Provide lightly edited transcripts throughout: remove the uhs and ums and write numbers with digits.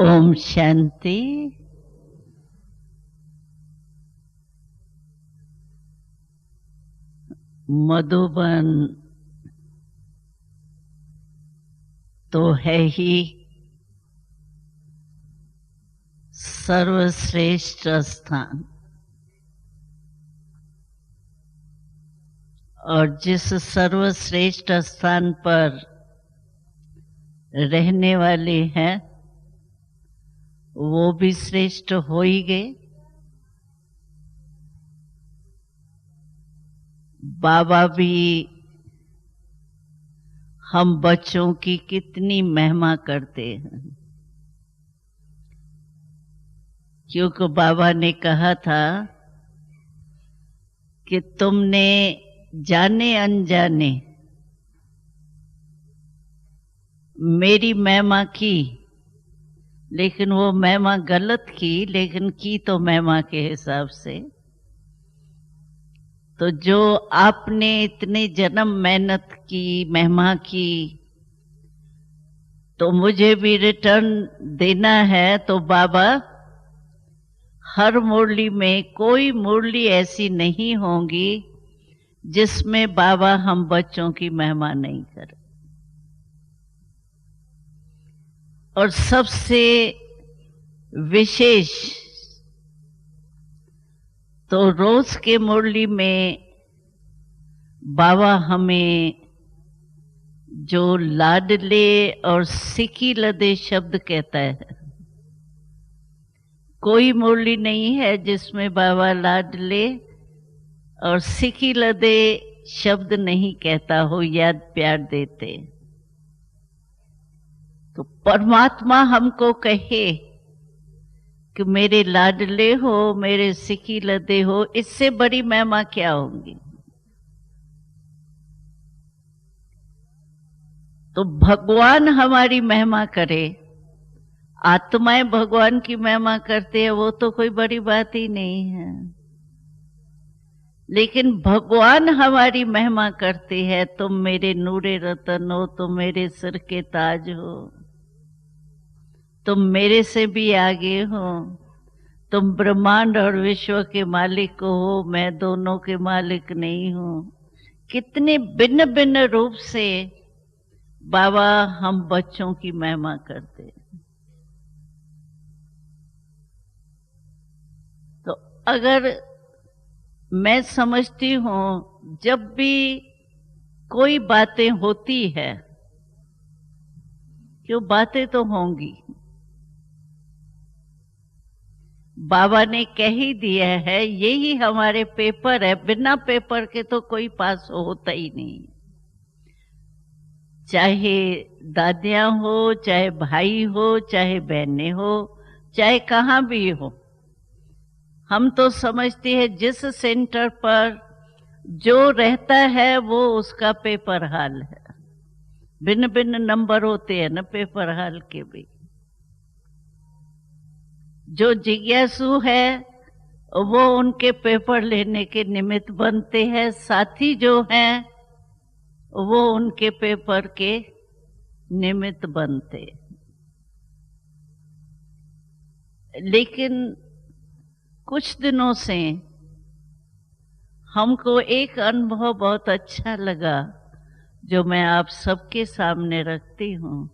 ओम शांति। मधुबन तो है ही सर्वश्रेष्ठ स्थान, और जिस सर्वश्रेष्ठ स्थान पर रहने वाले हैं वो भी श्रेष्ठ हो ही गए। बाबा भी हम बच्चों की कितनी महिमा करते हैं, क्योंकि बाबा ने कहा था कि तुमने जाने अनजाने मेरी महिमा की, लेकिन वो महिमा गलत की, लेकिन की तो महिमा के हिसाब से। तो जो आपने इतने जन्म मेहनत की, महिमा की, तो मुझे भी रिटर्न देना है। तो बाबा हर मुरली में कोई मुरली ऐसी नहीं होगी जिसमें बाबा हम बच्चों की महिमा नहीं करें। और सबसे विशेष तो रोज के मुरली में बाबा हमें जो लाडले और सिकी लदे शब्द कहता है, कोई मुरली नहीं है जिसमें बाबा लाडले और सिकी लदे शब्द नहीं कहता हो, याद प्यार देते। तो परमात्मा हमको कहे कि मेरे लाडले हो, मेरे सिकी लदे हो, इससे बड़ी महिमा क्या होगी। तो भगवान हमारी महिमा करे, आत्माएं भगवान की महिमा करते हैं, वो तो कोई बड़ी बात ही नहीं है। लेकिन भगवान हमारी महिमा करते हैं, तुम मेरे नूरे रतन हो, तुम मेरे सिर के ताज हो, तुम मेरे से भी आगे हो, तुम ब्रह्मांड और विश्व के मालिक हो, मैं दोनों के मालिक नहीं हूं। कितने भिन्न भिन्न रूप से बाबा हम बच्चों की महिमा करते हैं। तो अगर मैं समझती हूं जब भी कोई बातें होती है, क्यों बातें तो होंगी, बाबा ने कह ही दिया है, यही हमारे पेपर है, बिना पेपर के तो कोई पास होता ही नहीं। चाहे दादियां हो, चाहे भाई हो, चाहे बहनें हो, चाहे कहाँ भी हो, हम तो समझते हैं जिस सेंटर पर जो रहता है वो उसका पेपर हाल है। भिन्न भिन्न नंबर होते हैं ना पेपर हाल के भी। जो जिज्ञासु है वो उनके पेपर लेने के निमित्त बनते हैं, साथी जो हैं वो उनके पेपर के निमित्त बनते। लेकिन कुछ दिनों से हमको एक अनुभव बहुत अच्छा लगा, जो मैं आप सबके सामने रखती हूं।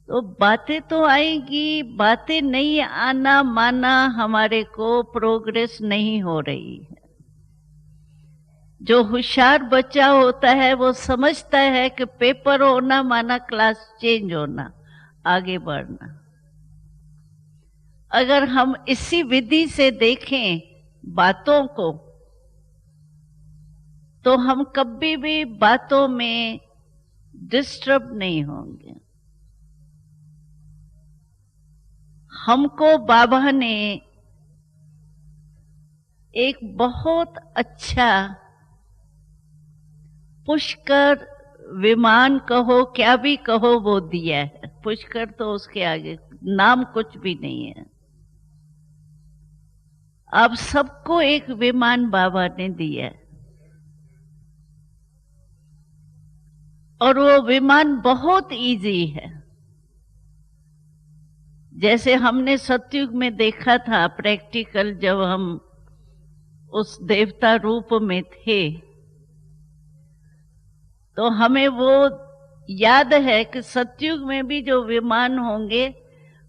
तो बातें तो आएगी, बातें नहीं आना माना हमारे को प्रोग्रेस नहीं हो रही है। जो होशियार बच्चा होता है वो समझता है कि पेपर होना माना क्लास चेंज होना, आगे बढ़ना। अगर हम इसी विधि से देखें बातों को, तो हम कभी भी बातों में डिस्टर्ब नहीं होंगे। हमको बाबा ने एक बहुत अच्छा पुष्कर विमान कहो, क्या भी कहो, वो दिया है। पुष्कर तो उसके आगे नाम कुछ भी नहीं है। अब सबको एक विमान बाबा ने दिया है, और वो विमान बहुत इजी है। जैसे हमने सतयुग में देखा था प्रैक्टिकल, जब हम उस देवता रूप में थे, तो हमें वो याद है कि सतयुग में भी जो विमान होंगे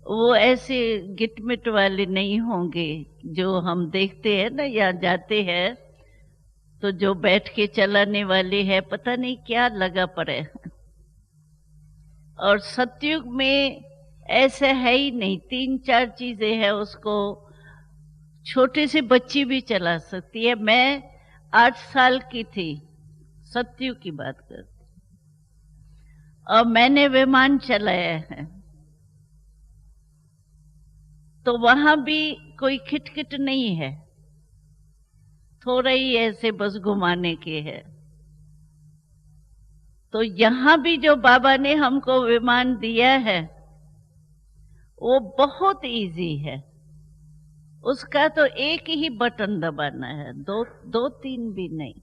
वो ऐसे गिटमिट वाले नहीं होंगे जो हम देखते हैं ना, या जाते हैं तो जो बैठ के चलाने वाले हैं, पता नहीं क्या लगा पड़े। और सतयुग में ऐसा है ही नहीं, 3-4 चीजें हैं, उसको छोटे से बच्ची भी चला सकती है। मैं 8 साल की थी, सतयुग की बात करती, और मैंने विमान चलाया है। तो वहां भी कोई खिटखिट नहीं है, थोड़ा ही ऐसे बस घुमाने के है। तो यहां भी जो बाबा ने हमको विमान दिया है वो बहुत इजी है। उसका तो एक ही बटन दबाना है, दो तीन भी नहीं।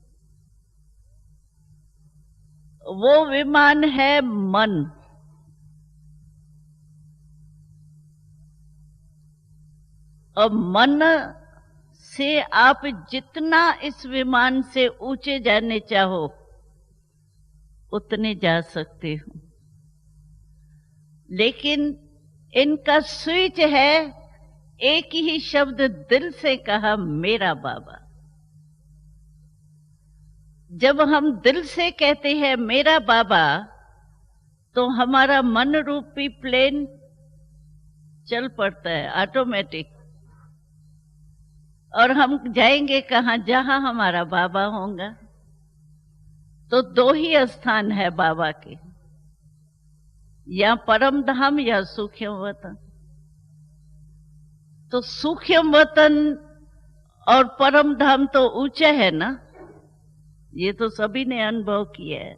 वो विमान है मन। और मन से आप जितना इस विमान से ऊंचे जाने चाहो उतने जा सकते हो। लेकिन इनका स्विच है, एक ही शब्द दिल से कहा, मेरा बाबा। जब हम दिल से कहते हैं मेरा बाबा, तो हमारा मन रूपी प्लेन चल पड़ता है ऑटोमेटिक, और हम जाएंगे कहाँ? जहां हमारा बाबा होगा। तो 2 ही स्थान है बाबा के, या परम धाम या सूक्ष्म वतन। तो सूक्ष्म वतन और परम धाम तो ऊंचा है ना, ये तो सभी ने अनुभव किया है।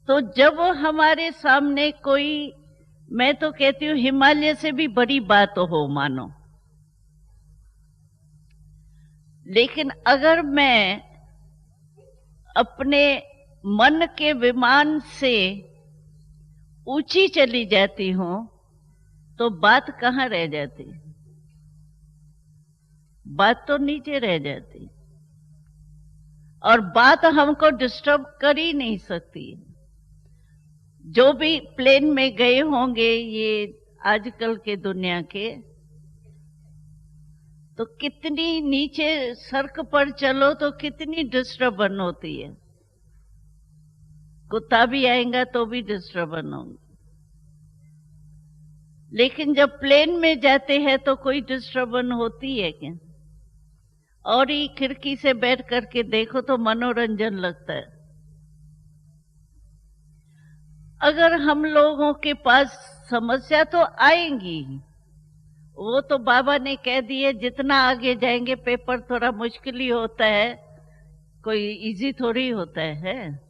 तो जब हमारे सामने कोई, मैं तो कहती हूँ हिमालय से भी बड़ी बात हो मानो, लेकिन अगर मैं अपने मन के विमान से ऊंची चली जाती हूं तो बात कहाँ रह जाती? बात तो नीचे रह जाती, और बात हमको डिस्टर्ब कर ही नहीं सकती। जो भी प्लेन में गए होंगे ये आजकल के दुनिया के, तो कितनी नीचे सड़क पर चलो तो कितनी डिस्टर्बन होती है। कुत्ता भी आएगा तो भी डिस्टर्बन होगा। लेकिन जब प्लेन में जाते हैं तो कोई डिस्टर्बन होती है क्या? और ही खिड़की से बैठ करके देखो तो मनोरंजन लगता है। अगर हम लोगों के पास समस्या तो आएंगी, वो तो बाबा ने कह दिए, जितना आगे जाएंगे पेपर थोड़ा मुश्किल ही होता है, कोई इजी थोड़ी होता है।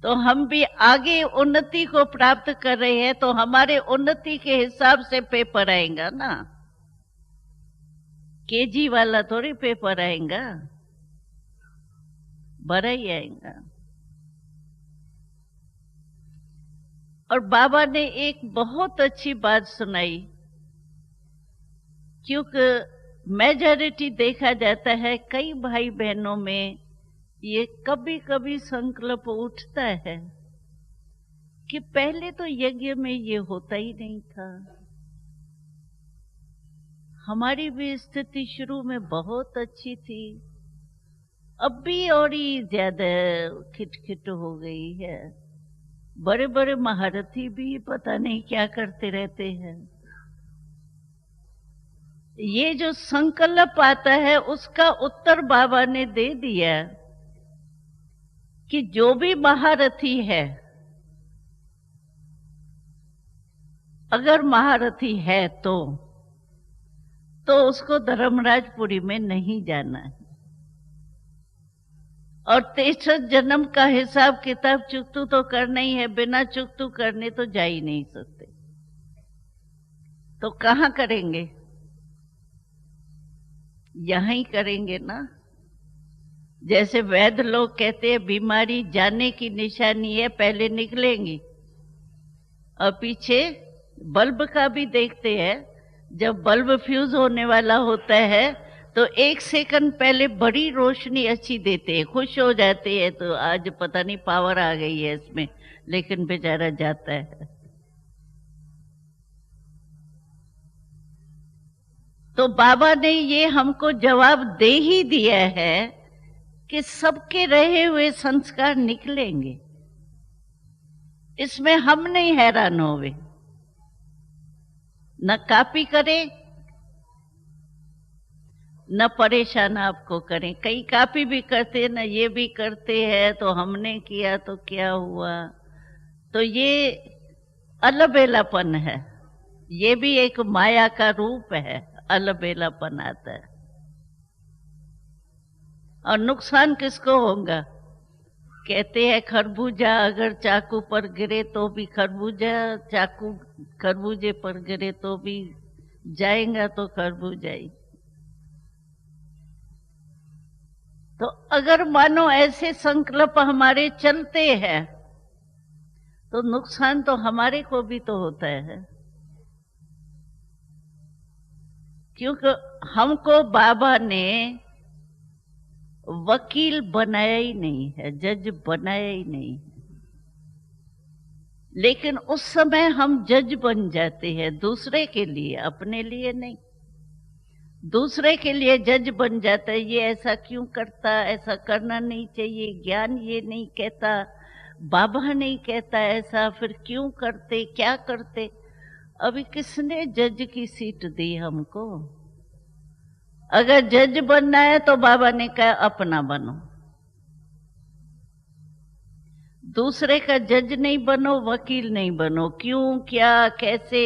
तो हम भी आगे उन्नति को प्राप्त कर रहे हैं, तो हमारे उन्नति के हिसाब से पेपर आएगा ना, केजी वाला थोड़ी पेपर आएगा, बड़ा ही आएगा। और बाबा ने एक बहुत अच्छी बात सुनाई, क्योंकि मेजॉरिटी देखा जाता है कई भाई बहनों में ये कभी कभी संकल्प उठता है कि पहले तो यज्ञ में ये होता ही नहीं था। हमारी भी स्थिति शुरू में बहुत अच्छी थी, अब भी और ही ज्यादा खिटखिट हो गई है। बड़े बड़े महारथी भी पता नहीं क्या करते रहते हैं। ये जो संकल्प आता है उसका उत्तर बाबा ने दे दिया कि जो भी महारथी है, अगर महारथी है तो उसको धर्मराजपुरी में नहीं जाना है, और 63 जन्म का हिसाब किताब चुकतू तो करना ही है, बिना चुकतू करने तो जा ही नहीं सकते। तो कहां करेंगे? यहां ही करेंगे ना। जैसे वैद्य लोग कहते हैं बीमारी जाने की निशानी है, पहले निकलेंगी और पीछे बल्ब का भी देखते हैं, जब बल्ब फ्यूज होने वाला होता है तो 1 सेकंड पहले बड़ी रोशनी अच्छी देते हैं, खुश हो जाते हैं, तो आज पता नहीं पावर आ गई है इसमें, लेकिन बेचारा जाता है। तो बाबा ने ये हमको जवाब दे ही दिया है कि सबके रहे हुए संस्कार निकलेंगे, इसमें हम नहीं हैरान होवे, न कॉपी करें न परेशान आपको करें। कई कॉपी भी करते हैं, न ये भी करते हैं, तो हमने किया तो क्या हुआ। तो ये अलबेलापन है, ये भी एक माया का रूप है, अलबेलापन आता है। और नुकसान किसको होगा? कहते हैं खरबूजा अगर चाकू पर गिरे तो भी खरबूजा, चाकू खरबूजे पर गिरे तो भी जाएगा तो खरबूजा ही। तो अगर मानो ऐसे संकल्प हमारे चलते हैं तो नुकसान तो हमारे को भी तो होता है, क्योंकि हमको बाबा ने वकील बनाया ही नहीं है, जज बनाया ही नहीं है। लेकिन उस समय हम जज बन जाते हैं दूसरे के लिए, अपने लिए नहीं। दूसरे के लिए जज बन जाता है, ये ऐसा क्यों करता, ऐसा करना नहीं चाहिए, ज्ञान ये नहीं कहता, बाबा नहीं कहता ऐसा, फिर क्यों करते, क्या करते। अभी किसने जज की सीट दी हमको? अगर जज बनना है तो बाबा ने कहा अपना बनो, दूसरे का जज नहीं बनो, वकील नहीं बनो। क्यों, क्या, कैसे,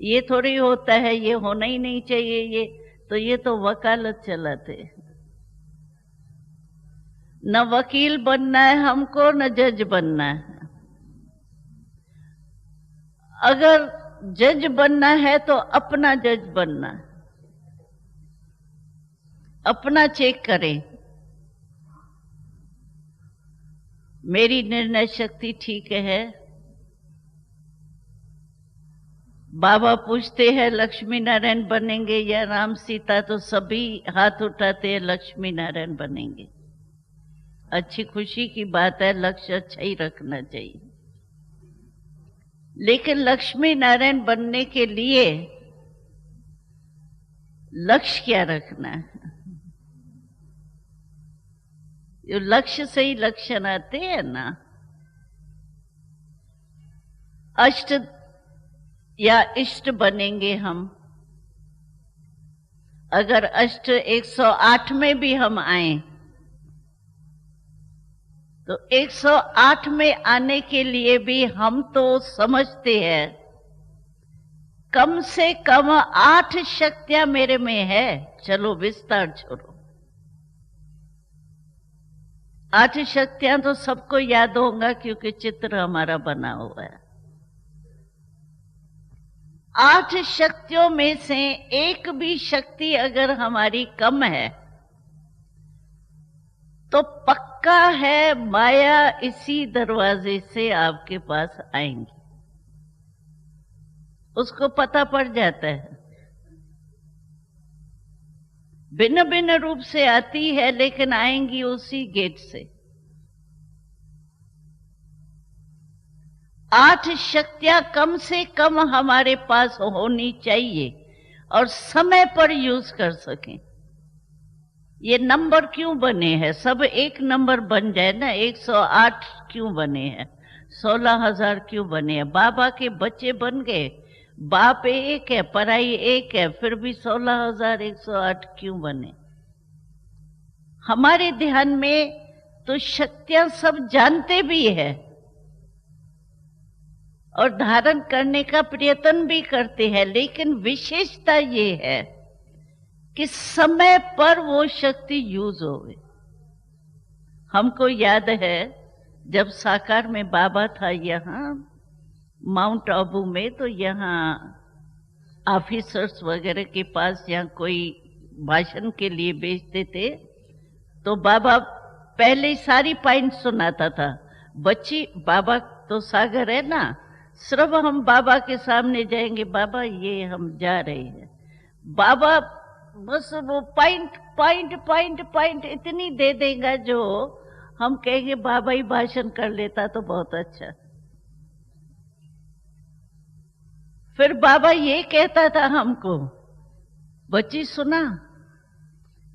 ये थोड़ी होता है, ये होना ही नहीं चाहिए, ये तो वकालत चलाते। न वकील बनना है हमको, न जज बनना है। अगर जज बनना है तो अपना जज बनना है, अपना चेक करें, मेरी निर्णय शक्ति ठीक है। बाबा पूछते हैं लक्ष्मी नारायण बनेंगे या राम सीता, तो सभी हाथ उठाते हैं लक्ष्मी नारायण बनेंगे। अच्छी खुशी की बात है, लक्ष्य अच्छा ही रखना चाहिए। लेकिन लक्ष्मी नारायण बनने के लिए लक्ष्य क्या रखना है? जो लक्ष्य से ही लक्षण आते हैं ना। अष्ट या इष्ट बनेंगे हम। अगर अष्ट 108 में भी हम आए तो 108 में आने के लिए भी हम तो समझते हैं कम से कम 8 शक्तियां मेरे में है। चलो विस्तार छोड़ो, 8 शक्तियां तो सबको याद होगा क्योंकि चित्र हमारा बना हुआ है। 8 शक्तियों में से एक भी शक्ति अगर हमारी कम है तो पक्का है माया इसी दरवाजे से आपके पास आएंगी। उसको पता पड़ जाता है, भिन्न भिन्न रूप से आती है लेकिन आएंगी उसी गेट से। 8 शक्तियां कम से कम हमारे पास होनी चाहिए और समय पर यूज कर सकें। ये नंबर क्यों बने हैं? सब एक नंबर बन जाए ना। 108 क्यों बने हैं? 16,000 क्यों बने हैं? बाबा के बच्चे बन गए, बाप एक है, पराई एक है, फिर भी 16,108 क्यों बने? हमारे ध्यान में तो शक्तियां सब जानते भी है और धारण करने का प्रयत्न भी करते हैं, लेकिन विशेषता ये है कि समय पर वो शक्ति यूज होवे। हमको याद है जब साकार में बाबा था यहाँ माउंट आबू में, तो यहाँ ऑफिसर्स वगैरह के पास यहाँ कोई भाषण के लिए भेजते थे, तो बाबा पहले सारी पॉइंट सुनाता था। बच्ची, बाबा तो सागर है ना, सिर्फ हम बाबा के सामने जाएंगे, बाबा ये हम जा रहे हैं, बाबा बस वो पॉइंट पॉइंट पॉइंट पॉइंट इतनी दे देगा जो हम कहेंगे बाबा ही भाषण कर लेता तो बहुत अच्छा। फिर बाबा ये कहता था हमको, बच्ची सुना,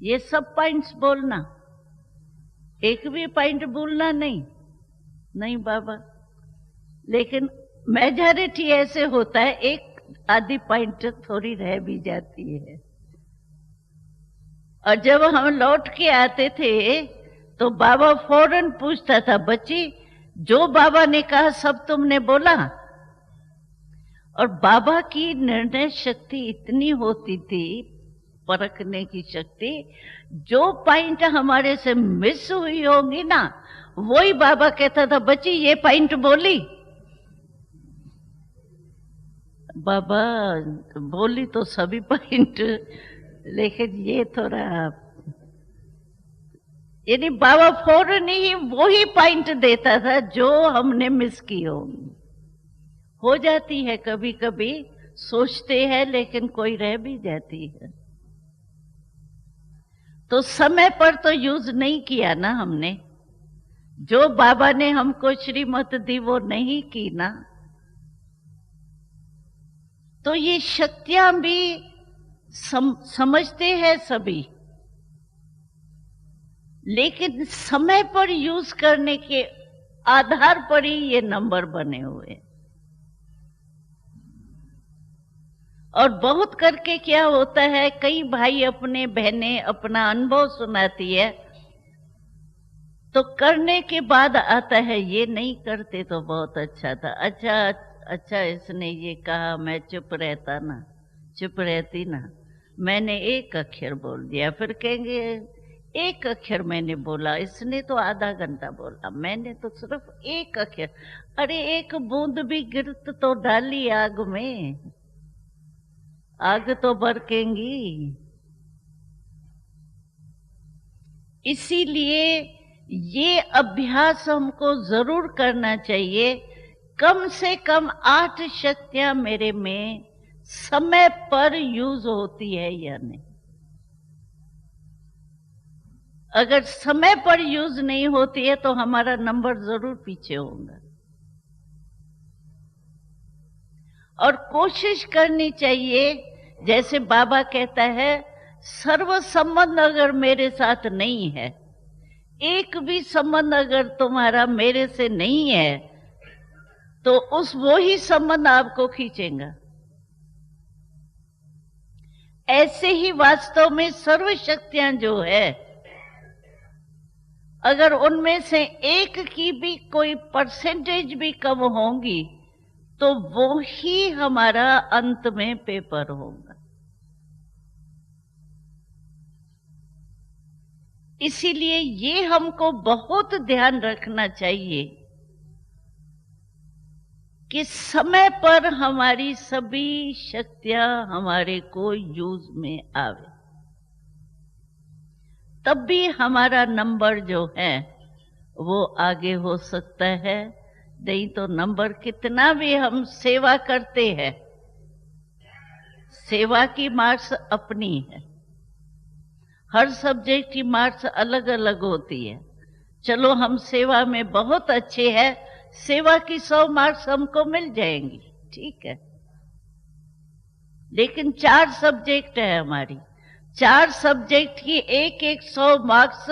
ये सब पॉइंट्स बोलना, एक भी पॉइंट भूलना नहीं। नहीं बाबा, लेकिन मेजॉरिटी ऐसे होता है, एक आधी पॉइंट थोड़ी रह भी जाती है। और जब हम लौट के आते थे तो बाबा फौरन पूछता था, बच्ची जो बाबा ने कहा सब तुमने बोला? और बाबा की निर्णय शक्ति इतनी होती थी, परखने की शक्ति, जो पॉइंट हमारे से मिस हुई होंगी ना, वही बाबा कहता था, बच्ची ये पॉइंट बोली? बाबा बोली तो सभी पॉइंट, लेकिन ये थोड़ा, यानी बाबा फौरन ही वही पॉइंट देता था जो हमने मिस की होंगी। हो जाती है कभी कभी, सोचते हैं लेकिन कोई रह भी जाती है। तो समय पर तो यूज नहीं किया ना हमने, जो बाबा ने हमको श्रीमत दी वो नहीं की ना, तो ये शक्तियां भी समझते हैं सभी, लेकिन समय पर यूज करने के आधार पर ही ये नंबर बने हुए। और बहुत करके क्या होता है, कई भाई अपने बहनें अपना अनुभव सुनाती है, तो करने के बाद आता है ये नहीं करते तो बहुत अच्छा था, अच्छा अच्छा इसने ये कहा, मैं चुप रहता ना, चुप रहती ना, मैंने एक अक्षर बोल दिया। फिर कहेंगे एक अक्षर मैंने बोला, इसने तो आधा घंटा बोला, मैंने तो सिर्फ एक अक्षर। अरे एक बूंद भी गिरत तो डाली आग में, आग तो बरकेंगी। इसीलिए ये अभ्यास हमको जरूर करना चाहिए, कम से कम 8 शक्तियां मेरे में समय पर यूज होती है या नहीं। अगर समय पर यूज नहीं होती है तो हमारा नंबर जरूर पीछे होगा। और कोशिश करनी चाहिए, जैसे बाबा कहता है, सर्व संबंध अगर मेरे साथ नहीं है, एक भी संबंध अगर तुम्हारा मेरे से नहीं है, तो उस वो ही संबंध आपको खींचेगा। ऐसे ही वास्तव में सर्व शक्तियां जो है, अगर उनमें से एक की भी कोई परसेंटेज भी कम होंगी, तो वो ही हमारा अंत में पेपर होगा। इसीलिए ये हमको बहुत ध्यान रखना चाहिए कि समय पर हमारी सभी शक्तियां हमारे को यूज में आवे, तब भी हमारा नंबर जो है वो आगे हो सकता है। नहीं तो नंबर कितना भी हम सेवा करते हैं, सेवा की मार्क्स अपनी है, हर सब्जेक्ट की मार्क्स अलग अलग होती है। चलो हम सेवा में बहुत अच्छे हैं, सेवा की 100 मार्क्स हमको मिल जाएंगी, ठीक है, लेकिन 4 सब्जेक्ट है हमारी, 4 सब्जेक्ट की एक 100 मार्क्स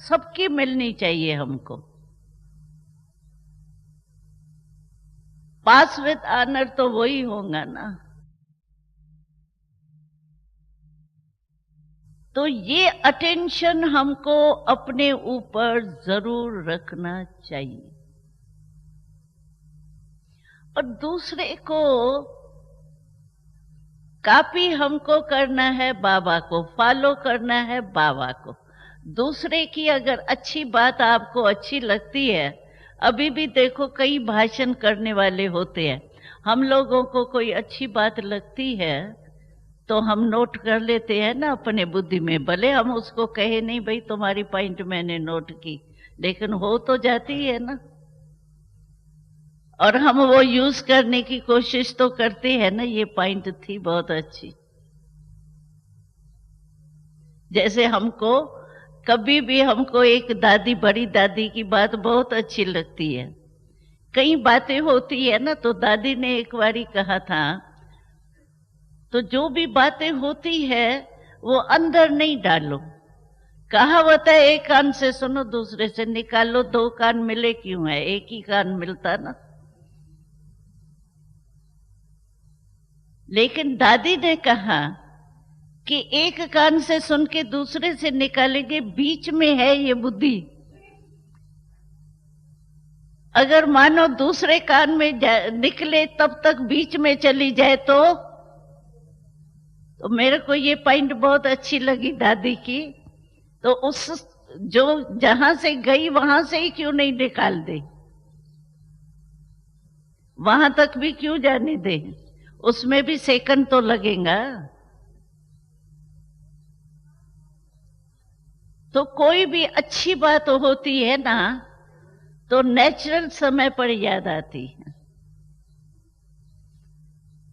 सबकी मिलनी चाहिए हमको। पास विद ऑनर तो वही होगा ना। तो ये अटेंशन हमको अपने ऊपर जरूर रखना चाहिए। और दूसरे को कॉपी हमको करना है, बाबा को फॉलो करना है, बाबा को। दूसरे की अगर अच्छी बात आपको अच्छी लगती है, अभी भी देखो कई भाषण करने वाले होते हैं, हम लोगों को कोई अच्छी बात लगती है तो हम नोट कर लेते हैं ना अपने बुद्धि में, भले हम उसको कहे नहीं भाई तुम्हारी पॉइंट मैंने नोट की, लेकिन हो तो जाती है ना। और हम वो यूज करने की कोशिश तो करते हैं ना। ये पॉइंट थी बहुत अच्छी। जैसे हमको कभी भी हमको एक दादी, बड़ी दादी की बात बहुत अच्छी लगती है। कई बातें होती है ना, तो दादी ने एक बारी कहा था, तो जो भी बातें होती है वो अंदर नहीं डालो। कहावत है, एक कान से सुनो दूसरे से निकालो, दो कान मिले क्यों है, एक ही कान मिलता ना। लेकिन दादी ने कहा कि एक कान से सुन के दूसरे से निकालेंगे, बीच में है ये बुद्धि। अगर मानो दूसरे कान में निकले तब तक बीच में चली जाए तो मेरे को ये पॉइंट बहुत अच्छी लगी दादी की। तो उस जो जहां से गई वहां से ही क्यों नहीं निकाल दे, वहां तक भी क्यों जाने दे, उसमें भी सेकंड तो लगेगा। तो कोई भी अच्छी बात होती है ना, तो नेचुरल समय पर याद आती है।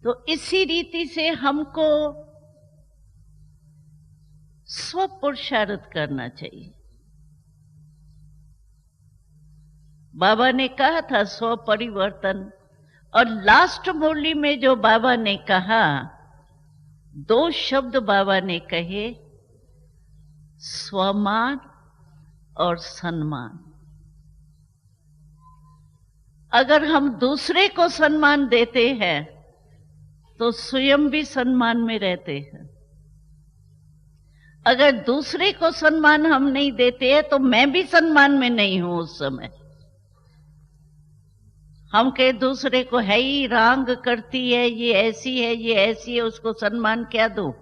तो इसी रीति से हमको स्व पुरुषार्थ करना चाहिए। बाबा ने कहा था स्व परिवर्तन, और लास्ट मुरली में जो बाबा ने कहा, दो शब्द बाबा ने कहे, स्वमान और सम्मान। अगर हम दूसरे को सम्मान देते हैं तो स्वयं भी सम्मान में रहते हैं। अगर दूसरे को सम्मान हम नहीं देते हैं तो मैं भी सम्मान में नहीं हूं। उस समय हम कहे दूसरे को है ही रांग करती है, ये ऐसी है, ये ऐसी है, उसको सम्मान क्या दो।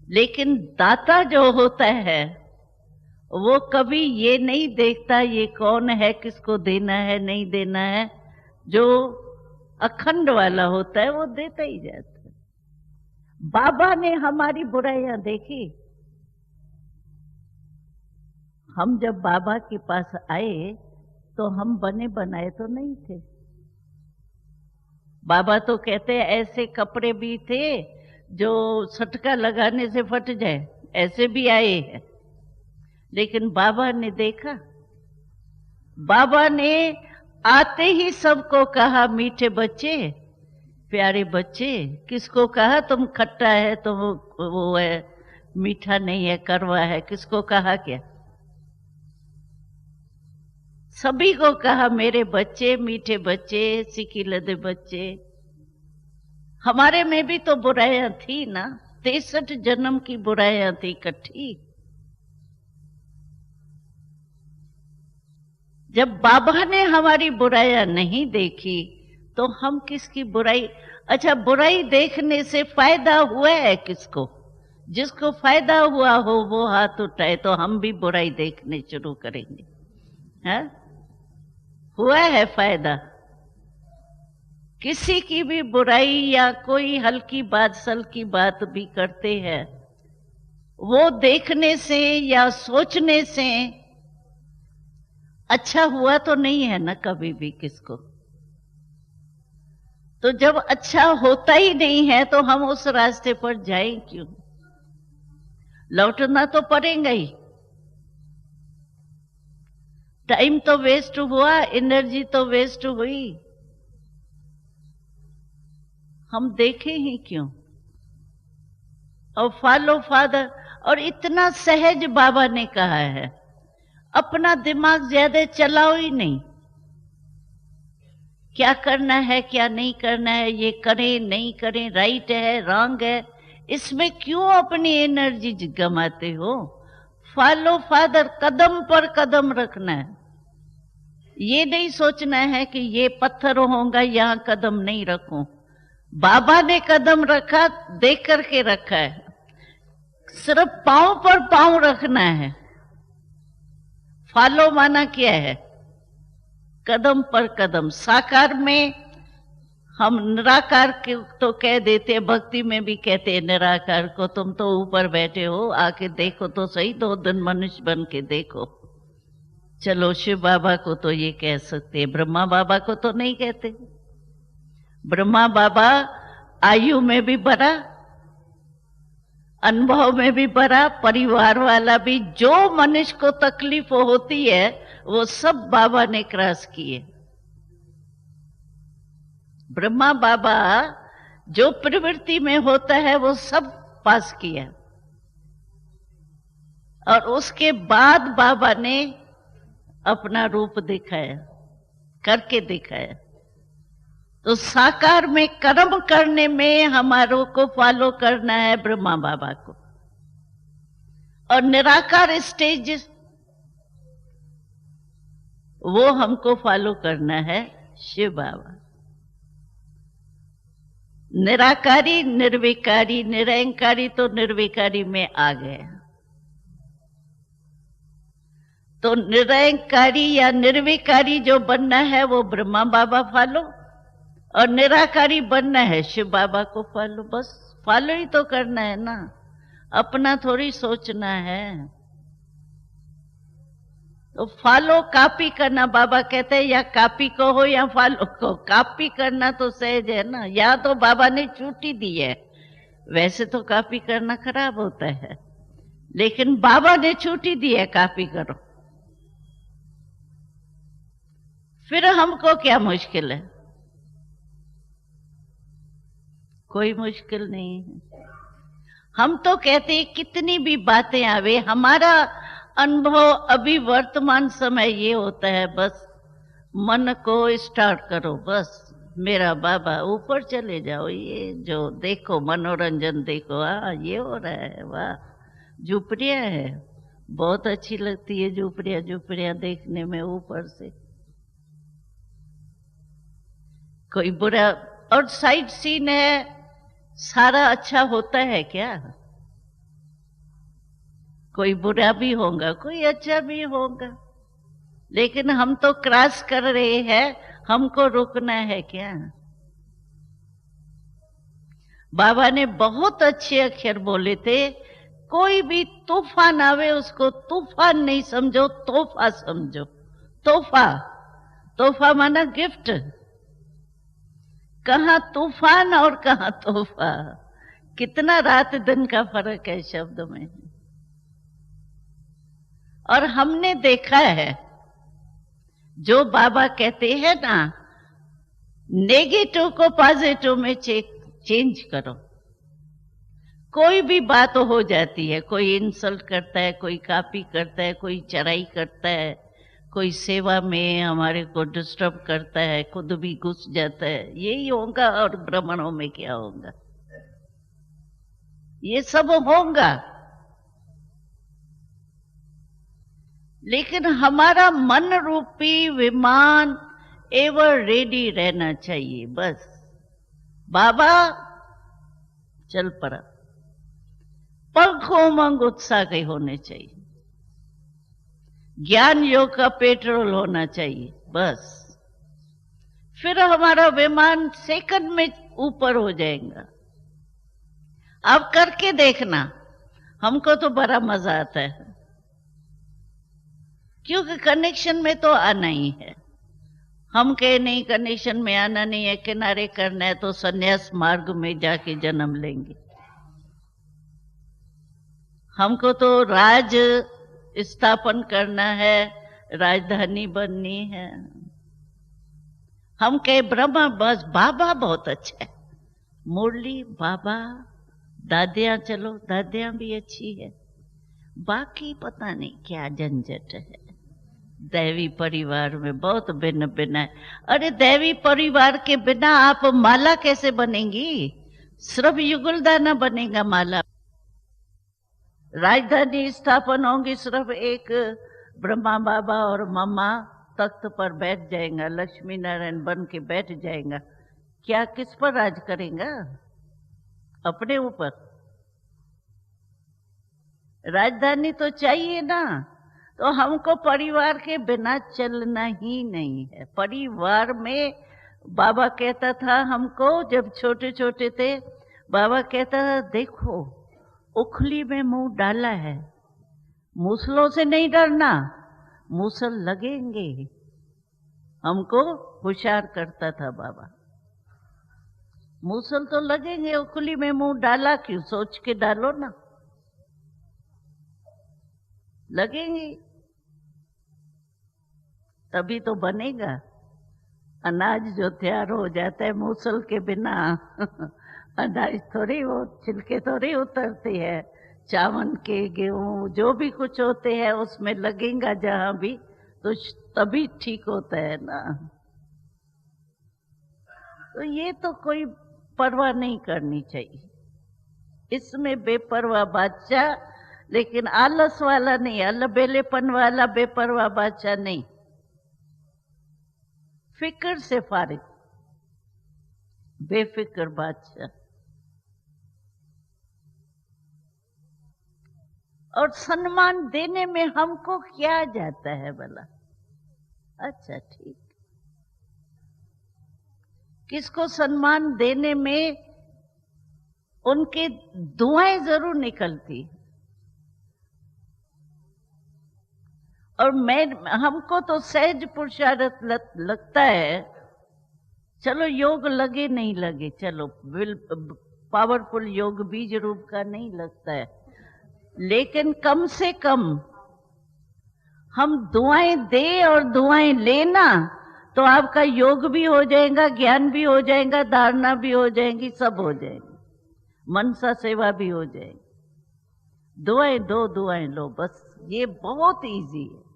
लेकिन दाता जो होता है वो कभी ये नहीं देखता ये कौन है, किसको देना है नहीं देना है। जो अखंड वाला होता है वो देता ही जाता है। बाबा ने हमारी बुराइयां देखी। हम जब बाबा के पास आए तो हम बने बनाए तो नहीं थे। बाबा तो कहते हैं ऐसे कपड़े भी थे जो सटका लगाने से फट जाए, ऐसे भी आए हैं। लेकिन बाबा ने देखा, बाबा ने आते ही सबको कहा, मीठे बच्चे, प्यारे बच्चे। किसको कहा तुम खट्टा है, तुम वो है मीठा नहीं है, कड़वा है, किसको कहा क्या? सभी को कहा मेरे बच्चे, मीठे बच्चे, सिकिलदे बच्चे। हमारे में भी तो बुराइयां थी ना, 63 जन्म की बुराइयां थी इकट्ठी। जब बाबा ने हमारी बुराइयां नहीं देखी तो हम किसकी बुराई। अच्छा, बुराई देखने से फायदा हुआ है किसको? जिसको फायदा हुआ हो वो हाथ उठाए, तो हम भी बुराई देखने शुरू करेंगे। है? हुआ है फायदा? किसी की भी बुराई या कोई हल्की बात सल्की बात भी करते हैं, वो देखने से या सोचने से अच्छा हुआ तो नहीं है ना कभी भी किसको। तो जब अच्छा होता ही नहीं है तो हम उस रास्ते पर जाएं क्यों? लौटना तो पड़ेगा ही। टाइम तो वेस्ट हुआ, एनर्जी तो वेस्ट हुई, हम देखें ही क्यों? और फॉलो फादर, और इतना सहज बाबा ने कहा है, अपना दिमाग ज्यादा चलाओ ही नहीं। क्या करना है क्या नहीं करना है, ये करें नहीं करें, राइट है रॉन्ग है, इसमें क्यों अपनी एनर्जी गमाते हो? फॉलो फादर, कदम पर कदम रखना है। ये नहीं सोचना है कि ये पत्थर होगा यहां कदम नहीं रखूं। बाबा ने कदम रखा, देख करके रखा है, सिर्फ पांव पर पांव रखना है। फॉलो माना क्या है? कदम पर कदम। साकार में हम निराकार के तो कह देते हैं, भक्ति में भी कहते हैं निराकार को, तुम तो ऊपर बैठे हो, आके देखो तो सही, 2 दिन मनुष्य बन के देखो। चलो शिव बाबा को तो ये कह सकते हैं, ब्रह्मा बाबा को तो नहीं कहते। ब्रह्मा बाबा आयु में भी बड़ा, अनुभव में भी बड़ा, परिवार वाला भी। जो मनुष्य को तकलीफ होती है वो सब बाबा ने क्रॉस किए। ब्रह्मा बाबा जो प्रवृत्ति में होता है वो सब पास किया, और उसके बाद बाबा ने अपना रूप दिखाया, करके दिखाया। तो साकार में कर्म करने में हमारों को फॉलो करना है ब्रह्मा बाबा को, और निराकार स्टेज वो हमको फॉलो करना है शिव बाबा। निराकारी, निर्विकारी, निरंकारी तो निर्विकारी में आ गया। तो निरंकारी या निर्विकारी जो बनना है वो ब्रह्मा बाबा फॉलो, और निराकारी बनना है शिव बाबा को फॉलो। बस फॉलो ही तो करना है ना, अपना थोड़ी सोचना है। तो फॉलो कॉपी करना, बाबा कहते हैं या कॉपी को हो या फॉलो को। कॉपी करना तो सहज है ना, या तो बाबा ने छुट्टी दी है। वैसे तो कॉपी करना खराब होता है, लेकिन बाबा ने छुट्टी दी है, कॉपी करो। फिर हमको क्या मुश्किल है? कोई मुश्किल नहीं है। हम तो कहते हैं कितनी भी बातें आवे, हमारा अनुभव अभी वर्तमान समय ये होता है, बस मन को स्टार्ट करो, बस मेरा बाबा, ऊपर चले जाओ, ये जो देखो मनोरंजन देखो, ये हो रहा है, वाह झुपड़ियाँ है, बहुत अच्छी लगती है झुपड़ियाँ, झुपड़ियाँ देखने में ऊपर से। कोई बुरा, और साइड सीन है, सारा अच्छा होता है क्या? कोई बुरा भी होगा, कोई अच्छा भी होगा, लेकिन हम तो क्रॉस कर रहे हैं, हमको रुकना है क्या? बाबा ने बहुत अच्छे अक्षर बोले थे, कोई भी तूफान आवे उसको तूफान नहीं समझो, तोहफा समझो। तोहफा, तोहफा माना गिफ्ट। कहाँ तूफान और कहाँ तोहफा, कितना रात दिन का फर्क है शब्द में। और हमने देखा है, जो बाबा कहते हैं ना, नेगेटिव को पॉजिटिव में चेंज करो। कोई भी बात हो जाती है, कोई इंसल्ट करता है, कोई कॉपी करता है, कोई चढ़ाई करता है, कोई सेवा में हमारे को डिस्टर्ब करता है, खुद भी घुस जाता है, यही होगा। और ब्राह्मणों में क्या होगा? ये सब होगा, लेकिन हमारा मन रूपी विमान एवर रेडी रहना चाहिए। बस बाबा चल पड़ा, पंखों उमंग उत्साह के होने चाहिए, ज्ञान योग का पेट्रोल होना चाहिए, बस। फिर हमारा विमान सेकंड में ऊपर हो जाएगा। अब करके देखना, हमको तो बड़ा मजा आता है, क्योंकि कनेक्शन में तो आना ही है। हम कहे नहीं कनेक्शन में आना नहीं है, किनारे करना है, तो संन्यास मार्ग में जाके जन्म लेंगे। हमको तो राज स्थापन करना है, राजधानी बननी है। हम कहे ब्रह्मा, बस बाबा बहुत अच्छा है, मुरली बाबा, दादियां, चलो दादियां भी अच्छी है, बाकी पता नहीं क्या झंझट है। दैवी परिवार में बहुत भिन्न भिन्न है। अरे दैवी परिवार के बिना आप माला कैसे बनेंगी? सिर्फ युगलदाना बनेगा माला। राजधानी स्थापन होंगी, सिर्फ एक ब्रह्मा बाबा और मम्मा तख्त पर बैठ जाएगा, लक्ष्मी नारायण बन के बैठ जाएगा। क्या किस पर राज करेगा? अपने ऊपर। राजधानी तो चाहिए ना। तो हमको परिवार के बिना चलना ही नहीं है। परिवार में बाबा कहता था हमको, जब छोटे छोटे थे, बाबा कहता था देखो उखली में मुंह डाला है, मूसलों से नहीं डरना, मूसल लगेंगे। हमको होशियार करता था बाबा, मूसल तो लगेंगे, उखली में मुंह डाला क्यों, सोच के डालो ना, लगेंगे तभी तो बनेगा। अनाज जो तैयार हो जाता है मूसल के बिना अनाज थोड़ी, वो छिलके थोड़ी उतरती है। चावल के, गेहूं, जो भी कुछ होते हैं उसमें लगेगा जहां भी, तो तभी ठीक होता है ना। तो ये तो कोई परवाह नहीं करनी चाहिए, इसमें बेपरवाह बादशाह, लेकिन आलस वाला नहीं, अलबेलेपन वाला बेपरवाह बादशाह नहीं, फिक्र से फारिग, बेफिक्र बादशाह। और सम्मान देने में हमको क्या जाता है भला? अच्छा ठीक, किसको सम्मान देने में उनके दुआएं जरूर निकलती, और हमको तो सहज पुरुषार्थ लगता है, चलो योग लगे नहीं लगे, चलो पावरफुल योग बीज रूप का नहीं लगता है, लेकिन कम से कम हम दुआएं दे और दुआएं लेना, तो आपका योग भी हो जाएगा, ज्ञान भी हो जाएगा, धारणा भी हो जाएगी, सब हो जाएगी, मनसा सेवा भी हो जाएगी। दुआएं दो, दुआएं लो, बस ये बहुत इजी है।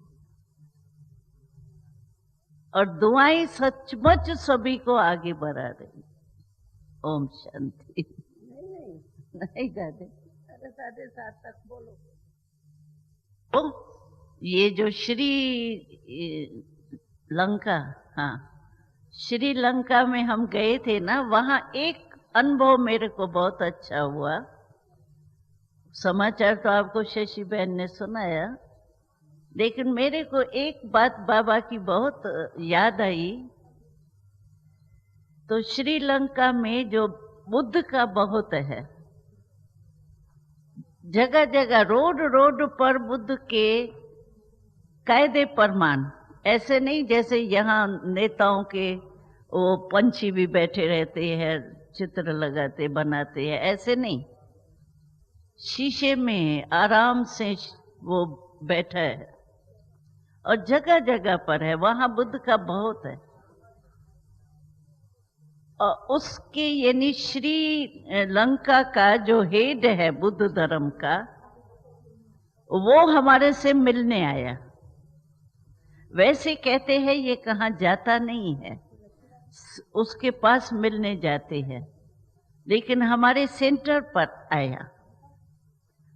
और दुआएं सचमुच सभी को आगे बढ़ा रही। ओम शांति। नहीं दादे, 7:30 तक बोलो। तो ये जो लंका, हाँ, श्रीलंका में हम गए थे ना, वहां एक अनुभव मेरे को बहुत अच्छा हुआ। समाचार तो आपको शशि बहन ने सुनाया, लेकिन मेरे को एक बात बाबा की बहुत याद आई। तो श्रीलंका में जो बुद्ध का बहुत है, जगह जगह रोड रोड पर बुद्ध के कायदे प्रमाण, ऐसे नहीं जैसे यहाँ नेताओं के वो पंछी भी बैठे रहते हैं, चित्र लगाते बनाते हैं, ऐसे नहीं, शीशे में आराम से वो बैठा है, और जगह जगह पर है, वहां बुद्ध का बहुत है। और उसके यानी श्रीलंका का जो हेड है बुद्ध धर्म का, वो हमारे से मिलने आया। वैसे कहते हैं ये कहाँ जाता नहीं है, उसके पास मिलने जाते हैं, लेकिन हमारे सेंटर पर आया।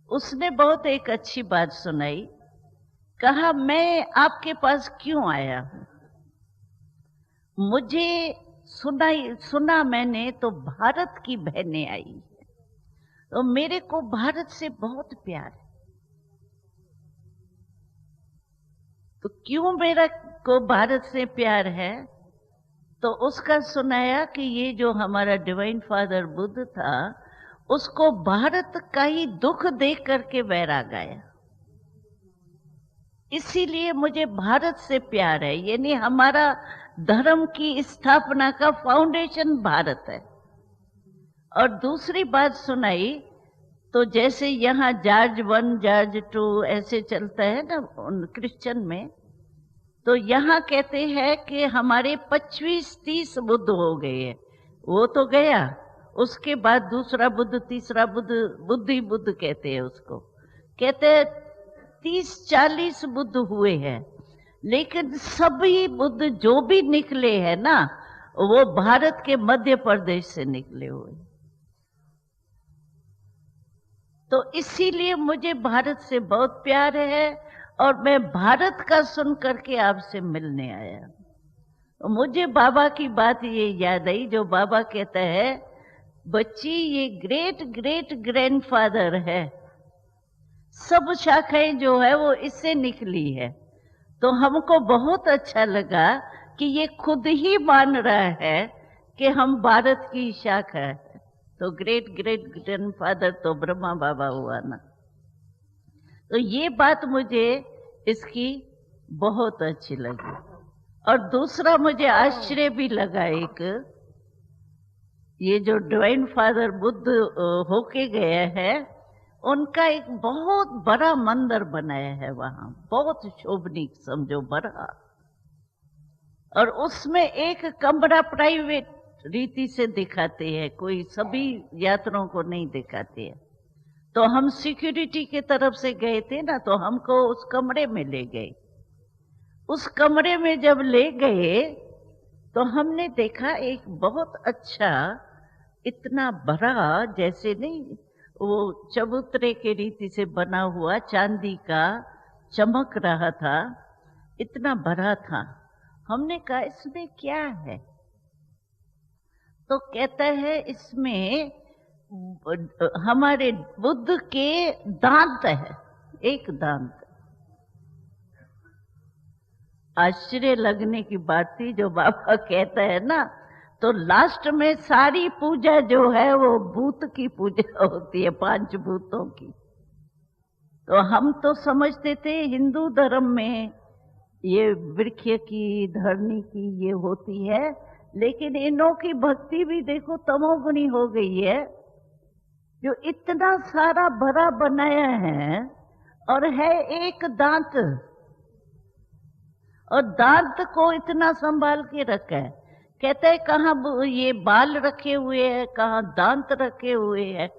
उसने बहुत एक अच्छी बात सुनाई, कहा मैं आपके पास क्यों आया हूं, मुझे सुना मैंने तो भारत की बहनें आई है, तो मेरे को भारत से बहुत प्यार है। तो क्यों मेरा को भारत से प्यार है? तो उसका सुनाया कि ये जो हमारा डिवाइन फादर बुद्ध था, उसको भारत का ही दुख देख करके वैराग आया, इसीलिए मुझे भारत से प्यार है। यानी हमारा धर्म की स्थापना का फाउंडेशन भारत है। और दूसरी बात सुनाई, तो जैसे यहाँ जॉर्ज 1 जॉर्ज 2 ऐसे चलता है ना क्रिश्चियन में, तो यहाँ कहते हैं कि हमारे 25-30 बुद्ध हो गए हैं। वो तो गया, उसके बाद दूसरा बुद्ध, तीसरा बुद्ध, बुद्धि बुद्ध कहते हैं उसको, कहते हैं 30-40 बुद्ध हुए हैं। लेकिन सभी बुद्ध जो भी निकले हैं ना, वो भारत के मध्य प्रदेश से निकले हुए। तो इसीलिए मुझे भारत से बहुत प्यार है, और मैं भारत का सुन करके आपसे मिलने आया। तो मुझे बाबा की बात ये याद आई, जो बाबा कहता है, बच्ची ये ग्रेट ग्रेट ग्रैंडफादर है, सब शाखाएं जो है वो इससे निकली है। तो हमको बहुत अच्छा लगा कि ये खुद ही मान रहा है कि हम भारत की शाखा है। तो ग्रेट ग्रेट ग्रैंडफादर तो ब्रह्मा बाबा हुआ ना। तो ये बात मुझे इसकी बहुत अच्छी लगी। और दूसरा मुझे आश्चर्य भी लगा, एक ये जो डिवाइन फादर बुद्ध होके गए हैं, उनका एक बहुत बड़ा मंदिर बनाया है वहां, बहुत शोभनीक समझो बड़ा। और उसमें एक कमरा प्राइवेट रीति से दिखाते हैं, कोई सभी यात्रियों को नहीं दिखाते हैं। तो हम सिक्योरिटी की तरफ से गए थे ना, तो हमको उस कमरे में ले गए। उस कमरे में जब ले गए तो हमने देखा एक बहुत अच्छा, इतना बड़ा, जैसे नहीं वो चबूतरे के रीति से बना हुआ चांदी का चमक रहा था, इतना बड़ा था। हमने कहा इसमें क्या है? तो कहता है इसमें हमारे बुद्ध के दांत है, एक दांत। आश्चर्य लगने की बात थी, जो बाबा कहता है ना, तो लास्ट में सारी पूजा जो है वो भूत की पूजा होती है, 5 भूतों की। तो हम तो समझते थे हिंदू धर्म में ये वृक्ष की, धरनी की ये होती है, लेकिन इनों की भक्ति भी देखो तमोगुणी हो गई है, जो इतना सारा बड़ा बनाया है और है एक दांत, और दांत को इतना संभाल के रखा है। कहते हैं कहाँ ये बाल रखे हुए हैं, कहाँ दांत रखे हुए हैं।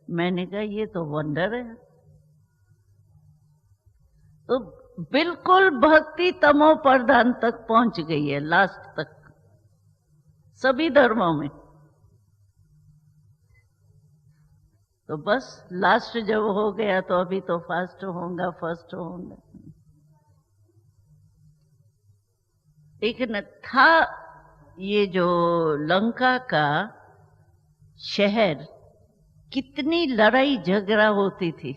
मैंने कहा ये तो वंडर है। तो बिल्कुल भक्ति तमो प्रधान तक पहुंच गई है, लास्ट तक, सभी धर्मों में। तो बस लास्ट जब हो गया तो अभी तो फास्ट होगा, फर्स्ट होगा। लेकिन था ये जो लंका का शहर, कितनी लड़ाई झगड़ा होती थी,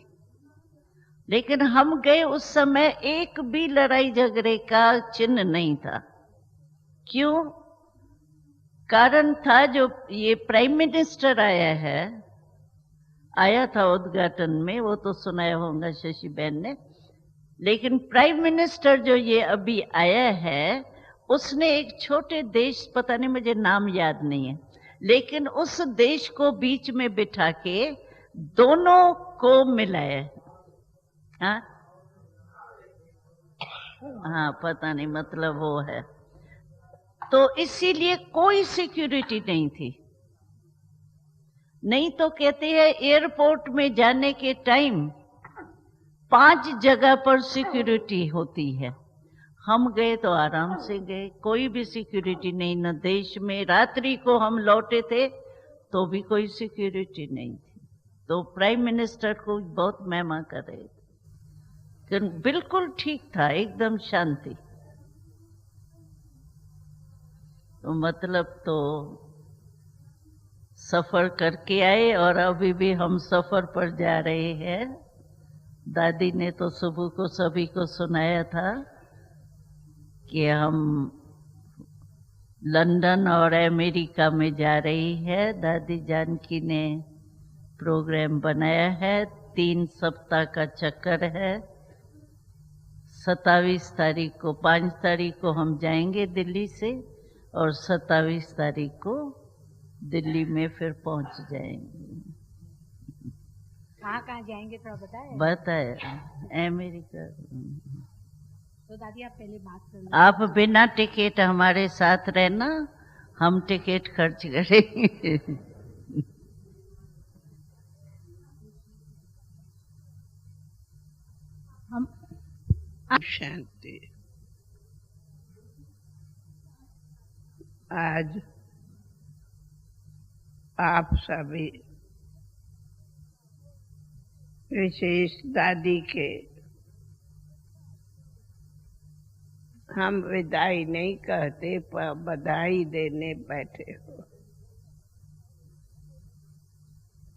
लेकिन हम गए उस समय एक भी लड़ाई झगड़े का चिन्ह नहीं था। क्यों? कारण था जो ये प्राइम मिनिस्टर आया था उद्घाटन में, वो तो सुनाया होगा शशि बहन ने। लेकिन प्राइम मिनिस्टर जो ये अभी आया है, उसने एक छोटे देश, पता नहीं मुझे नाम याद नहीं है, लेकिन उस देश को बीच में बिठा के दोनों को मिलाया। हाँ पता नहीं, मतलब वो है। तो इसीलिए कोई सिक्योरिटी नहीं थी। नहीं तो कहते हैं एयरपोर्ट में जाने के टाइम 5 जगह पर सिक्योरिटी होती है। हम गए तो आराम से गए, कोई भी सिक्योरिटी नहीं, न देश में। रात्रि को हम लौटे थे तो भी कोई सिक्योरिटी नहीं थी। तो प्राइम मिनिस्टर को बहुत महिमा कर रहे थे, बिल्कुल ठीक था, एकदम शांति। तो मतलब तो सफर करके आए और अभी भी हम सफर पर जा रहे हैं। दादी ने तो सुबह को सभी को सुनाया था कि हम लंदन और अमेरिका में जा रही है। दादी जानकी ने प्रोग्राम बनाया है, 3 सप्ताह का चक्कर है। 27 तारीख को, 5 तारीख को हम जाएंगे दिल्ली से, और 27 तारीख को दिल्ली में फिर पहुंच जाएंगे। कहाँ जाएंगे थोड़ा बताए? बताए अमेरिका। तो दादी आप पहले बात कर लो। आप बिना टिकट हमारे साथ रहना, हम टिकट खर्च करेंगे। हम शांति। आज आप सभी विशेष दादी के हम विदाई नहीं कहते, पर बधाई देने बैठे हो।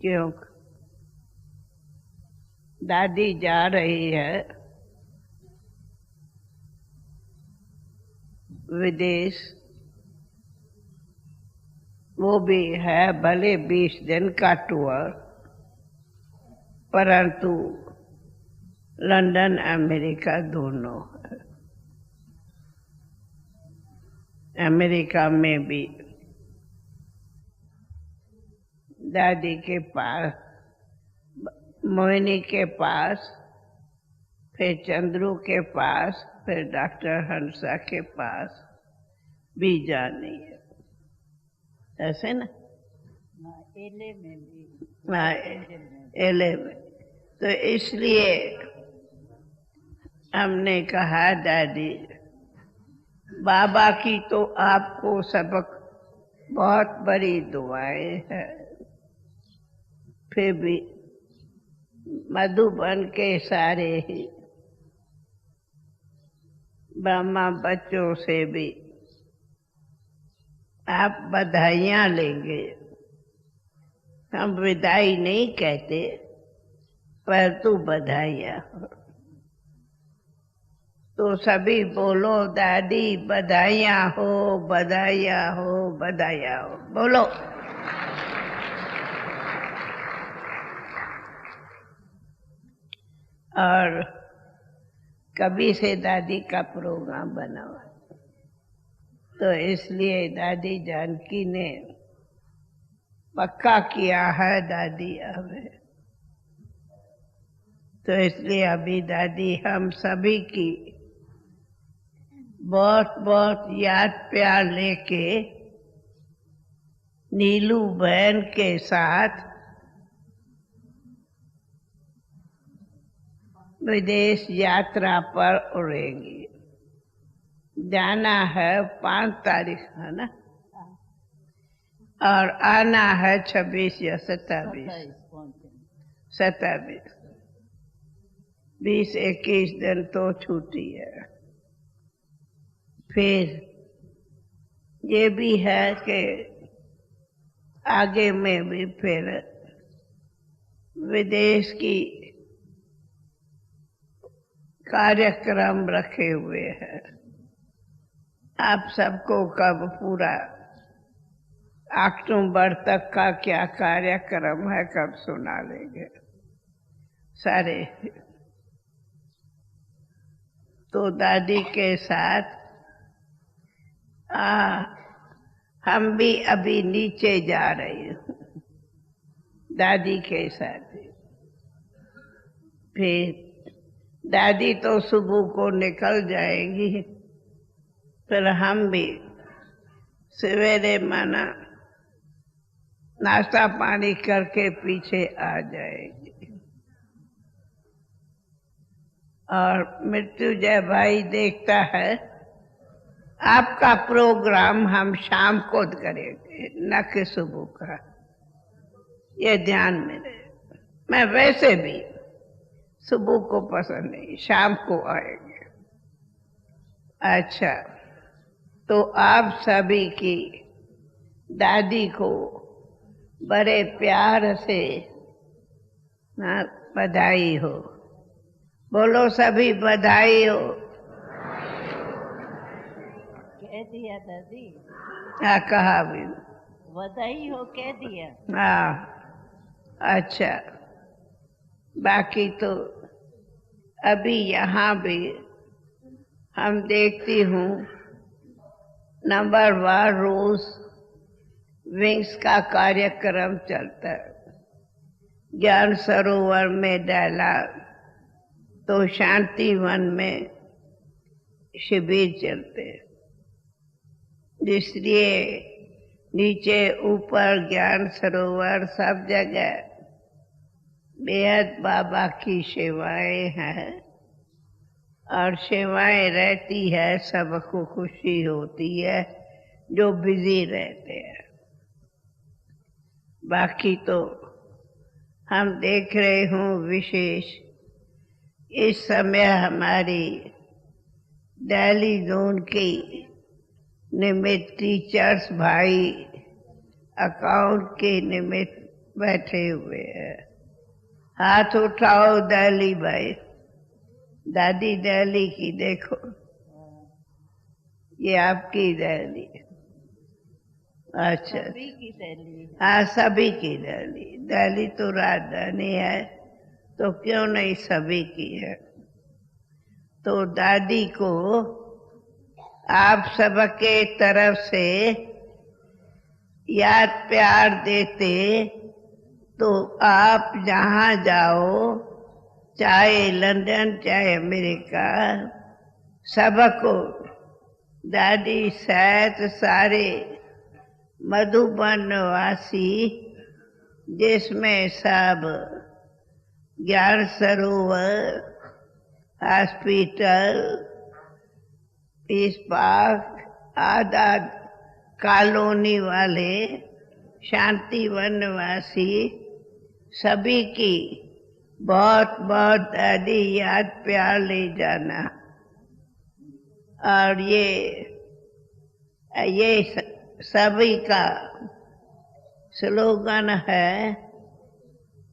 क्यों? दादी जा रही है विदेश, वो भी है भले 20 दिन का टूर, परंतु लंदन अमेरिका दोनों है। अमेरिका में भी दादी के पास, मोहिनी के पास, फिर चंद्रू के पास, फिर डॉक्टर हंसा के पास भी जानी है, ऐसे ना। एले में भी, हाँ, एले में। तो इसलिए हमने कहा दादी, बाबा की तो आपको सबक बहुत बड़ी दुआएं हैं, फिर भी मधुबन के सारे ही ब्रह्मा बच्चों से भी आप बधाइयाँ लेंगे। हम विदाई नहीं कहते, पर तू बधाइयाँ। तो सभी बोलो, दादी बधाइयाँ हो, बधाइयाँ हो, बधाइयाँ हो, बोलो। और कभी से दादी का प्रोग्राम बना हुआ, तो इसलिए दादी जानकी ने पक्का किया है दादी आवे। तो इसलिए अभी दादी हम सभी की बहुत बहुत याद प्यार लेके नीलू बहन के साथ विदेश यात्रा पर उड़ेंगी। जाना है 5 तारीख है ना, और आना है 26 या 27। 20-21 दिन तो छुट्टी है। फिर ये भी है कि आगे में भी फिर विदेश की कार्यक्रम रखे हुए हैं। आप सबको कब पूरा अक्टूबर तक का क्या कार्यक्रम है कब सुना लेंगे सारे। तो दादी के साथ हम भी अभी नीचे जा रहे हैं दादी के साथ। फिर दादी तो सुबह को निकल जाएगी, फिर हम भी सवेरे माना नाश्ता पानी करके पीछे आ जाएगी। और मृत्युंजय भाई देखता है आपका प्रोग्राम हम शाम को करेंगे, न कि सुबह का, ये ध्यान में रहे। मैं वैसे भी सुबह को पसंद नहीं, शाम को आएंगे। अच्छा, तो आप सभी की दादी को बड़े प्यार से बधाई हो। बोलो सभी बधाई हो। कह दिया दादी। हाँ, कहा भी। बधाई हो कह दिया। हाँ, अच्छा। बाकी तो अभी यहाँ भी हम देखती हूँ नंबरवार रोज विंग्स का कार्यक्रम चलता है। ज्ञान सरोवर में डाला तो शांतिवन में शिविर चलते, इसलिए नीचे ऊपर ज्ञान सरोवर सब जगह बेहद बाबा की सेवाएं हैं और सेवाएं रहती है, सबको खुशी होती है जो बिजी रहते हैं। बाकी तो हम देख रहे हूँ विशेष इस समय हमारी दिल्ली जोन की निमित्त टीचर्स भाई अकाउंट के निमित्त बैठे हुए हैं। हाथ उठाओ दिल्ली भाई। दादी दिल्ली की देखो, ये आपकी दिल्ली। अच्छा, सभी की दिल्ली। हाँ, सभी की दिल्ली। दिल्ली तो राजधानी है, तो क्यों नहीं सभी की है। तो दादी को आप सबके तरफ से याद प्यार देते तो आप जहाँ जाओ, चाहे लंदन चाहे अमेरिका, सबको दादी सहित सारे मधुबन वासी, जिसमें सब ज्ञान सरोवर, हॉस्पिटल, पीस पार्क, आजाद कॉलोनी वाले, शांति वनवासी, सभी की बहुत बहुत दादी याद प्यार ले जाना। और ये सभी का स्लोगन है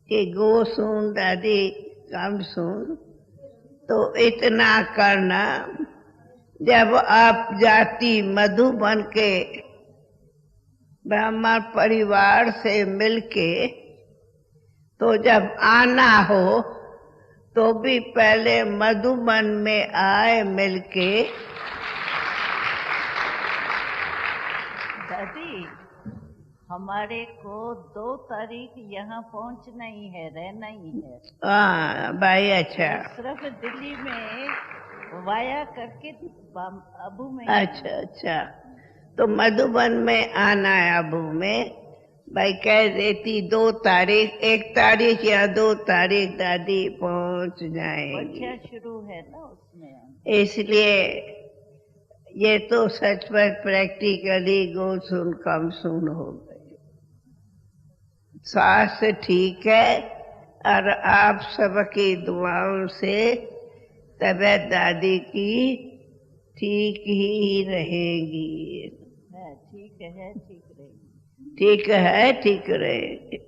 कि गो सुन दादी कम सुन। तो इतना करना, जब आप जाति मधुबन के ब्राह्मण परिवार से मिलके तो जब आना हो तो भी पहले मधुबन में आए मिलके। दादी, हमारे को 2 तारीख यहाँ पहुँचना ही है, रहना ही है। हाँ भाई, अच्छा। सिर्फ दिल्ली में वाया करके अबू में। अच्छा अच्छा, तो मधुबन में आना है अबू में। भाई कह देती 2 तारीख, 1 तारीख या 2 तारीख दादी पहुंच जाएंगी। बच्चा शुरू है ना उसमें, इसलिए ये तो सचमुच प्रैक्टिकली गो सुन कम सुन हो गई। स्वास्थ्य ठीक है और आप सबकी दुआओं से तबीयत दादी की ठीक ही रहेगी। ठीक है, ठीक रहेगी। ठीक है, ठीक रहेगी।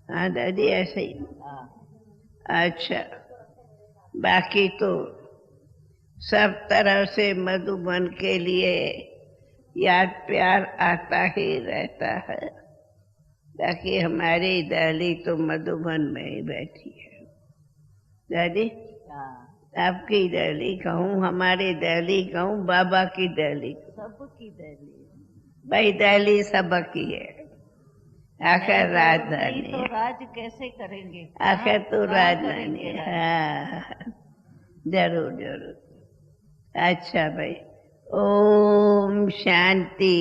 हाँ दादी, ऐसे ही। अच्छा, बाकी तो सब तरह से मधुबन के लिए याद प्यार आता ही रहता है। बाकी हमारी दादी तो मधुबन में ही बैठी है। दादी, आपकी दादी कहूँ, हमारी दादी कहूँ, बाबा की दादी, सबकी दादी। भाई दादी सबकी है। आखिर राजधानी तो राज कैसे करेंगे? आखिर तो राजधानी। हाँ, जरूर जरूर। अच्छा भाई, ओम शांति।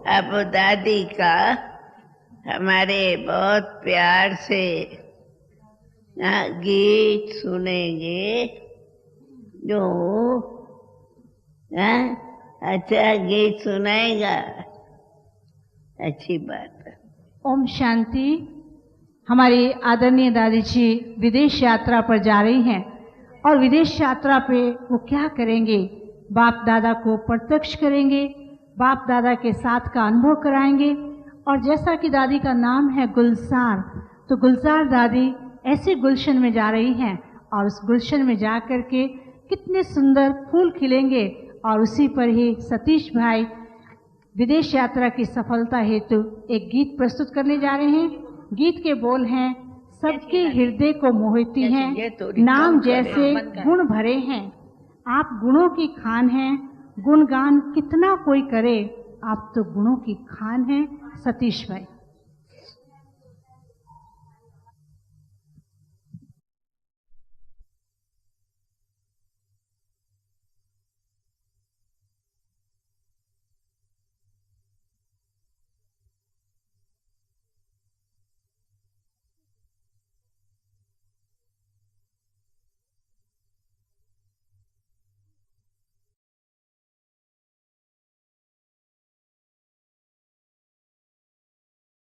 अब दादी का हमारे बहुत प्यार से गीत सुनेंगे। जो अच्छा गीत सुनाएगा, अच्छी बात है। ओम शांति। हमारी आदरणीय दादी जी विदेश यात्रा पर जा रही हैं और विदेश यात्रा पे वो क्या करेंगे? बाप दादा को प्रत्यक्ष करेंगे, बाप दादा के साथ का अनुभव कराएंगे। और जैसा कि दादी का नाम है गुलजार, तो गुलजार दादी ऐसे गुलशन में जा रही हैं और उस गुलशन में जा कर के कितने सुंदर फूल खिलेंगे। और उसी पर ही सतीश भाई विदेश यात्रा की सफलता हेतु एक गीत प्रस्तुत करने जा रहे हैं। गीत के बोल हैं, सबके हृदय को मोहती हैं, नाम जैसे गुण भरे हैं, आप गुणों की खान हैं, गुणगान कितना कोई करे, आप तो गुणों की खान हैं। सतीश भाई।